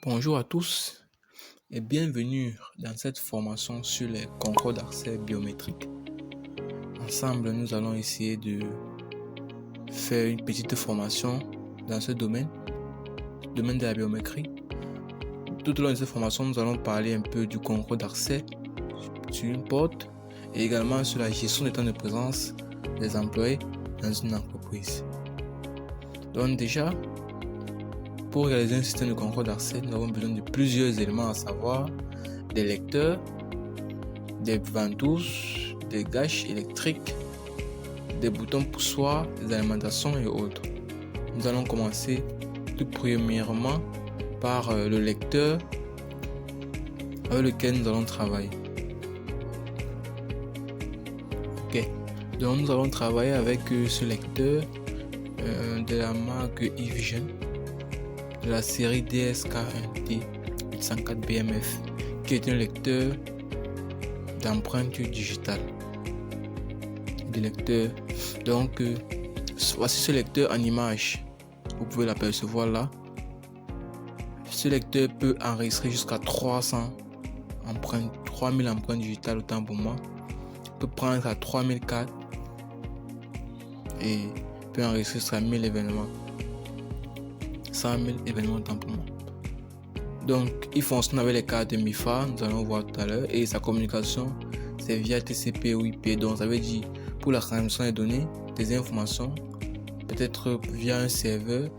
Bonjour à tous et bienvenue dans cette formation sur les contrôles d'accès biométriques. Ensemble, nous allons essayer de faire une petite formation dans ce domaine de la biométrie. Tout au long de cette formation, nous allons parler un peu du contrôle d'accès sur une porte et également sur la gestion des temps de présence des employés dans une entreprise. Donc déjà, pour réaliser un système de contrôle d'accès, nous avons besoin de plusieurs éléments, à savoir des lecteurs, des ventouses, des gâches électriques, des boutons poussoirs, des alimentations et autres. Nous allons commencer tout premièrement par le lecteur avec lequel nous allons travailler. Ok, donc nous allons travailler avec ce lecteur de la marque eVision, de la série DSK1T 804BMF, qui est un lecteur d'empreintes digitales. Donc, voici ce lecteur en image. Vous pouvez l'apercevoir là. Ce lecteur peut enregistrer jusqu'à 3000 empreintes digitales, autant pour moi. Il peut prendre à 3004 et peut enregistrer jusqu'à 1000 événements. 100 000 événements, autant pour moi. Donc, il fonctionne avec les cartes MIFA, nous allons voir tout à l'heure, et sa communication, c'est via TCP ou IP. Donc, ça veut dire pour la transmission des données, des informations, peut-être via un serveur.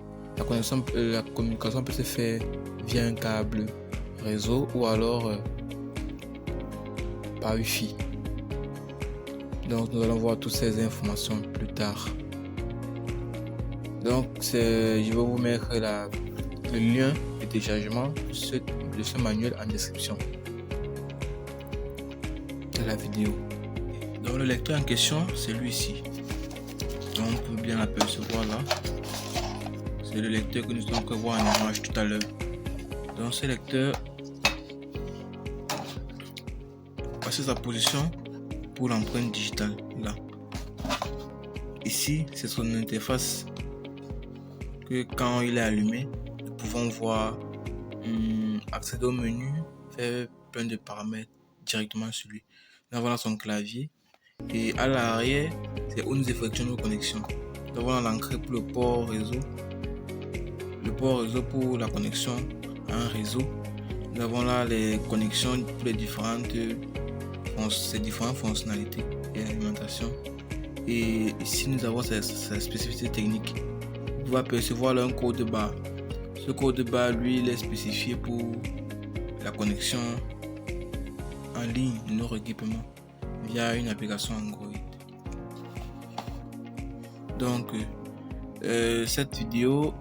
La communication peut se faire via un câble réseau ou alors par Wi-Fi. Donc, nous allons voir toutes ces informations plus tard. Donc, je vais vous mettre le lien de téléchargement de ce manuel en description de la vidéo. Donc, le lecteur en question, c'est celui-ci. Donc, on peut bien l'apercevoir là. C'est le lecteur que nous allons voir en image tout à l'heure. Donc, ce lecteur, voici sa position pour l'empreinte digitale là. Ici, c'est son interface que quand il est allumé, nous pouvons voir accéder au menu, faire plein de paramètres directement sur lui. Nous avons là son clavier et à l'arrière, c'est où nous effectuons nos connexions. Nous avons l'entrée pour le port réseau pour la connexion à un réseau. Nous avons là les connexions pour les différentes fonctionnalités et alimentation. Et ici, nous avons sa spécificité technique. Vous pouvez apercevoir là un code barre. Ce code barre, lui, il est spécifié pour la connexion en ligne de nos équipements via une application Android. Donc, cette vidéo,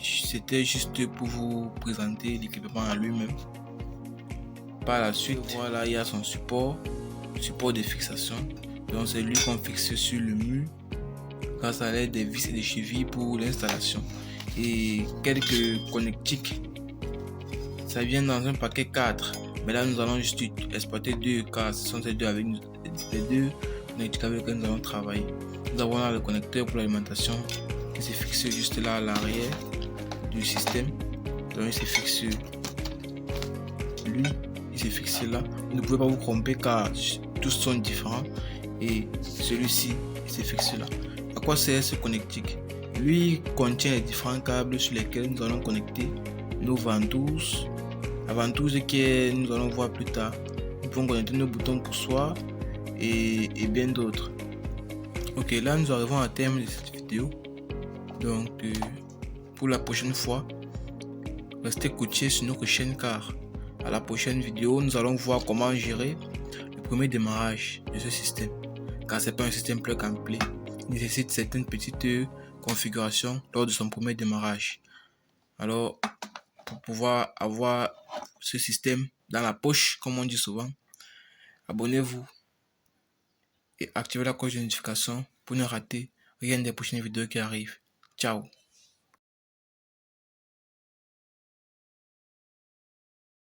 c'était juste pour vous présenter l'équipement en lui-même. Par la suite, voilà, il y a son support de fixation. Donc, c'est lui qu'on fixe sur le mur grâce à l'aide des vis et des chevilles pour l'installation. Et quelques connectiques. Ça vient dans un paquet 4. Mais là, nous allons juste exporter 2 car ce sont ces deux avec les deux connectiques avec lesquels nous allons travailler. Nous avons là le connecteur pour l'alimentation qui se fixe juste là à l'arrière du système. Donc, il se fixe lui, il se fixe là. Vous ne pouvez pas vous tromper car tous sont différents. Et celui-ci, il se fixe là. À quoi sert ce connectique? Lui contient les différents câbles sur lesquels nous allons connecter nos ventouses. La ventouse nous allons voir plus tard. Nous pouvons connecter nos boutons poussoirs et bien d'autres. Ok, là nous arrivons à terme de cette vidéo. Donc pour la prochaine fois, restez coachés sur notre chaîne car à la prochaine vidéo, nous allons voir comment gérer le premier démarrage de ce système. Car c'est pas un système plug and play. Il nécessite certaines petites configurations lors de son premier démarrage. Alors, pour pouvoir avoir ce système dans la poche, comme on dit souvent, abonnez-vous et activez la cloche de notification pour ne rater rien des prochaines vidéos qui arrivent. Ciao!